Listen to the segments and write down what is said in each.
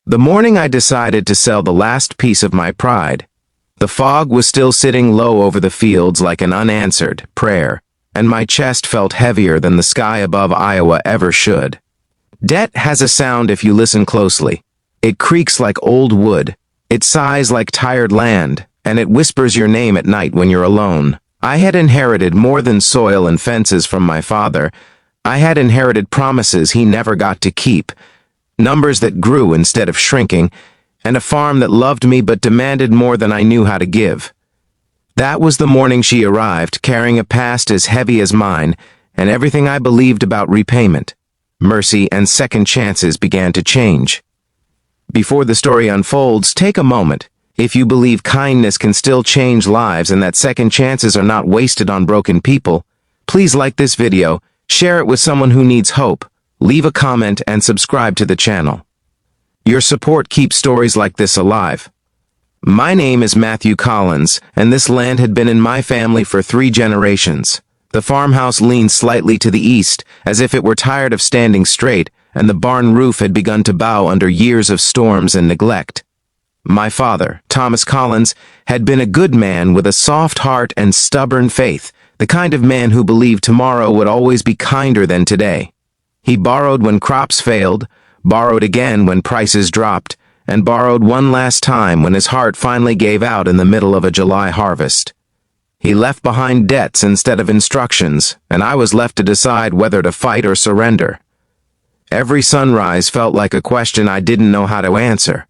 The morning I decided to sell the last piece of my pride, the fog was still sitting low over the fields like an unanswered prayer, and my chest felt heavier than the sky above Iowa ever should. Debt has a sound if you listen closely. It creaks like old wood, it sighs like tired land, and it whispers your name at night when you're alone. I had inherited more than soil and fences from my father. I had inherited promises he never got to keep, numbers that grew instead of shrinking, and a farm that loved me but demanded more than I knew how to give. That was the morning she arrived, carrying a past as heavy as mine, and everything I believed about repayment, mercy, and second chances began to change. Before the story unfolds, take a moment. If you believe kindness can still change lives and that second chances are not wasted on broken people, please like this video, share it with someone who needs hope, leave a comment, and subscribe to the channel. Your support keeps stories like this alive. My name is Matthew Collins, and this land had been in my family for 3 generations. The farmhouse leaned slightly to the east, as if it were tired of standing straight, and the barn roof had begun to bow under years of storms and neglect. My father, Thomas Collins, had been a good man with a soft heart and stubborn faith, the kind of man who believed tomorrow would always be kinder than today. He borrowed when crops failed, borrowed again when prices dropped, and borrowed one last time when his heart finally gave out in the middle of a July harvest. He left behind debts instead of instructions, and I was left to decide whether to fight or surrender. Every sunrise felt like a question I didn't know how to answer.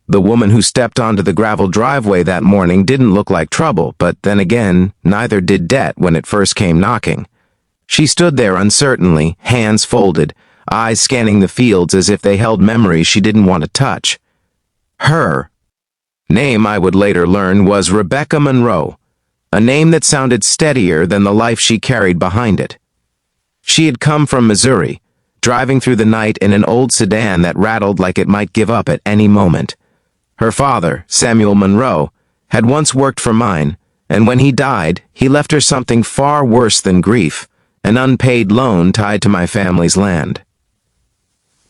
The woman who stepped onto the gravel driveway that morning didn't look like trouble, but then again, neither did debt when it first came knocking. She stood there uncertainly, hands folded, eyes scanning the fields as if they held memories she didn't want to touch. Her name, I would later learn, was Rebecca Monroe, a name that sounded steadier than the life she carried behind it. She had come from Missouri, driving through the night in an old sedan that rattled like it might give up at any moment. Her father, Samuel Monroe, had once worked for mine, and when he died, he left her something far worse than grief, an unpaid loan tied to my family's land.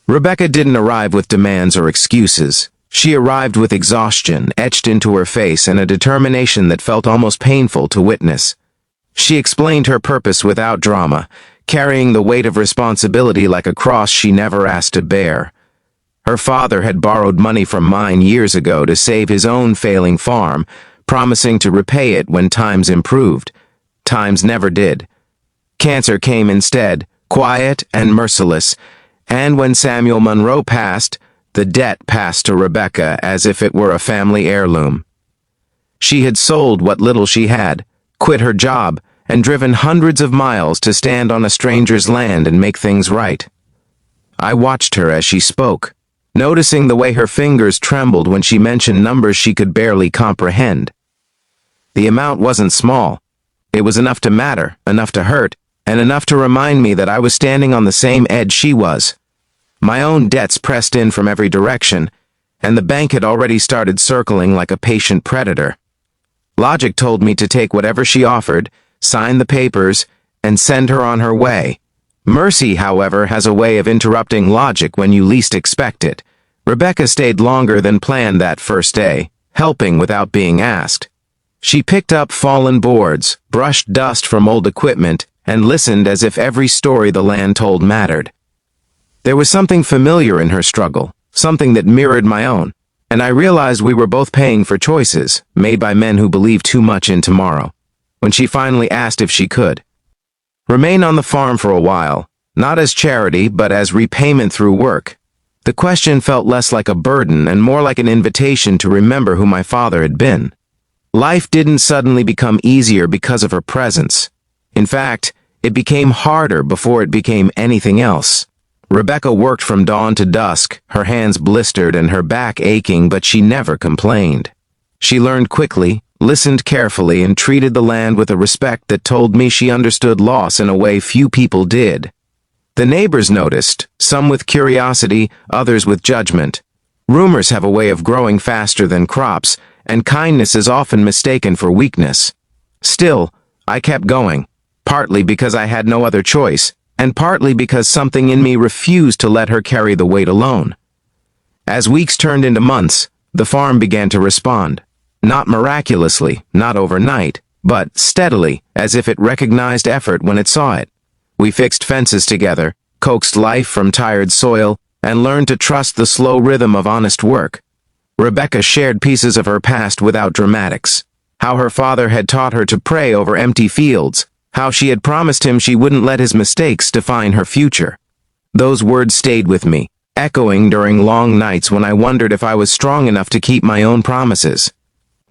Rebecca didn't arrive with demands or excuses. She arrived with exhaustion etched into her face and a determination that felt almost painful to witness. She explained her purpose without drama, carrying the weight of responsibility like a cross she never asked to bear. Her father had borrowed money from mine years ago to save his own failing farm, promising to repay it when times improved. Times never did. Cancer came instead, quiet and merciless, and when Samuel Monroe passed, the debt passed to Rebecca as if it were a family heirloom. She had sold what little she had, quit her job, and driven hundreds of miles to stand on a stranger's land and make things right. I watched her as she spoke, noticing the way her fingers trembled when she mentioned numbers she could barely comprehend. The amount wasn't small. It was enough to matter, enough to hurt, and enough to remind me that I was standing on the same edge she was. My own debts pressed in from every direction, and the bank had already started circling like a patient predator. Logic told me to take whatever she offered, sign the papers, and send her on her way. Mercy, however, has a way of interrupting logic when you least expect it. Rebecca stayed longer than planned that first day, helping without being asked. She picked up fallen boards, brushed dust from old equipment, and listened as if every story the land told mattered. There was something familiar in her struggle, something that mirrored my own, and I realized we were both paying for choices made by men who believed too much in tomorrow. When she finally asked if she could remain on the farm for a while, not as charity but as repayment through work, the question felt less like a burden and more like an invitation to remember who my father had been. Life didn't suddenly become easier because of her presence. In fact, it became harder before it became anything else. Rebecca worked from dawn to dusk, her hands blistered and her back aching, but she never complained. She learned quickly, listened carefully, and treated the land with a respect that told me she understood loss in a way few people did. The neighbors noticed, some with curiosity, others with judgment. Rumors have a way of growing faster than crops, and kindness is often mistaken for weakness. Still, I kept going, partly because I had no other choice, and partly because something in me refused to let her carry the weight alone. As weeks turned into months, the farm began to respond. Not miraculously, not overnight, but steadily, as if it recognized effort when it saw it. We fixed fences together, coaxed life from tired soil, and learned to trust the slow rhythm of honest work. Rebecca shared pieces of her past without dramatics. How her father had taught her to pray over empty fields, how she had promised him she wouldn't let his mistakes define her future. Those words stayed with me, echoing during long nights when I wondered if I was strong enough to keep my own promises.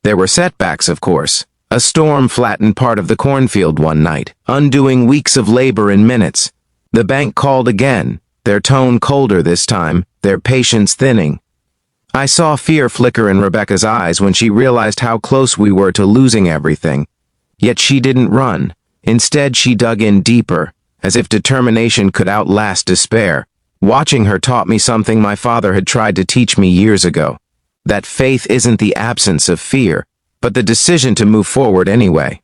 There were setbacks, of course. A storm flattened part of the cornfield one night, undoing weeks of labor in minutes. The bank called again, their tone colder this time, their patience thinning. I saw fear flicker in Rebecca's eyes when she realized how close we were to losing everything. Yet she didn't run. Instead, she dug in deeper, as if determination could outlast despair. Watching her taught me something my father had tried to teach me years ago. That faith isn't the absence of fear, but the decision to move forward anyway.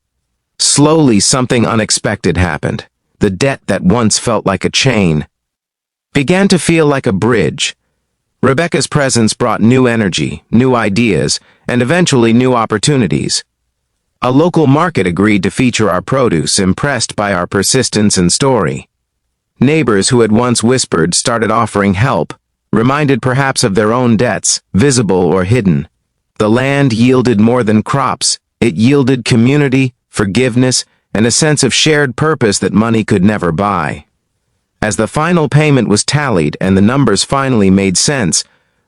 Slowly, something unexpected happened. The debt that once felt like a chain began to feel like a bridge. Rebecca's presence brought new energy, new ideas, and eventually new opportunities. A local market agreed to feature our produce, impressed by our persistence and story. Neighbors who had once whispered started offering help, reminded perhaps of their own debts, visible or hidden. The land yielded more than crops. It yielded community, forgiveness, and a sense of shared purpose that money could never buy. As the final payment was tallied and the numbers finally made sense,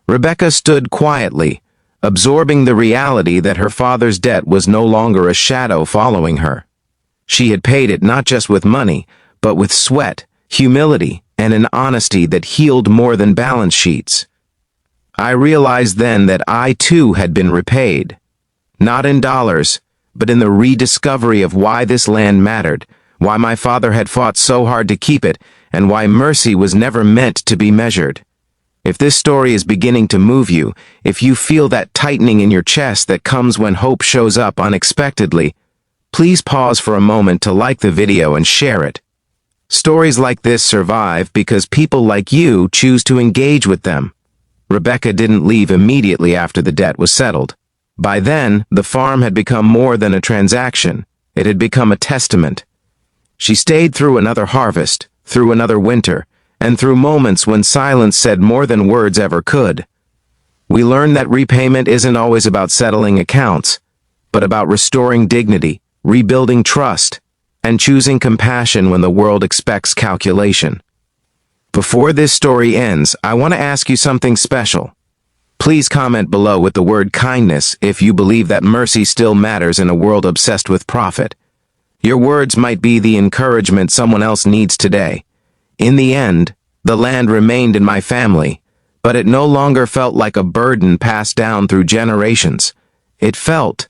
Rebecca stood quietly, absorbing the reality that her father's debt was no longer a shadow following her. She had paid it not just with money, but with sweat, humility, and an honesty that healed more than balance sheets. I realized then that I too had been repaid. Not in dollars, but in the rediscovery of why this land mattered, why my father had fought so hard to keep it, and why mercy was never meant to be measured. If this story is beginning to move you, if you feel that tightening in your chest that comes when hope shows up unexpectedly, please pause for a moment to like the video and share it. Stories like this survive because people like you choose to engage with them. Rebecca didn't leave immediately after the debt was settled. By then, the farm had become more than a transaction. It had become a testament. She stayed through another harvest, through another winter, and through moments when silence said more than words ever could. We learned that repayment isn't always about settling accounts, but about restoring dignity, rebuilding trust, and choosing compassion when the world expects calculation. Before this story ends, I want to ask you something special. Please comment below with the word kindness if you believe that mercy still matters in a world obsessed with profit. Your words might be the encouragement someone else needs today. In the end, the land remained in my family, but it no longer felt like a burden passed down through generations. It felt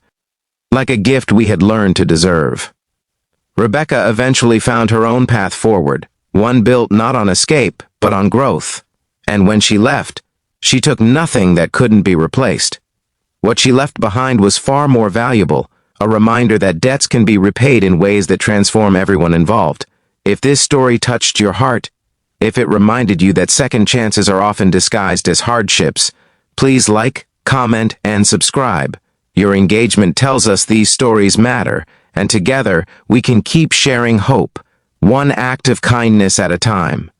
like a gift we had learned to deserve. Rebecca eventually found her own path forward, one built not on escape, but on growth. And when she left, she took nothing that couldn't be replaced. What she left behind was far more valuable, a reminder that debts can be repaid in ways that transform everyone involved. If this story touched your heart, if it reminded you that second chances are often disguised as hardships, please like, comment, and subscribe. Your engagement tells us these stories matter, and together we can keep sharing hope, one act of kindness at a time.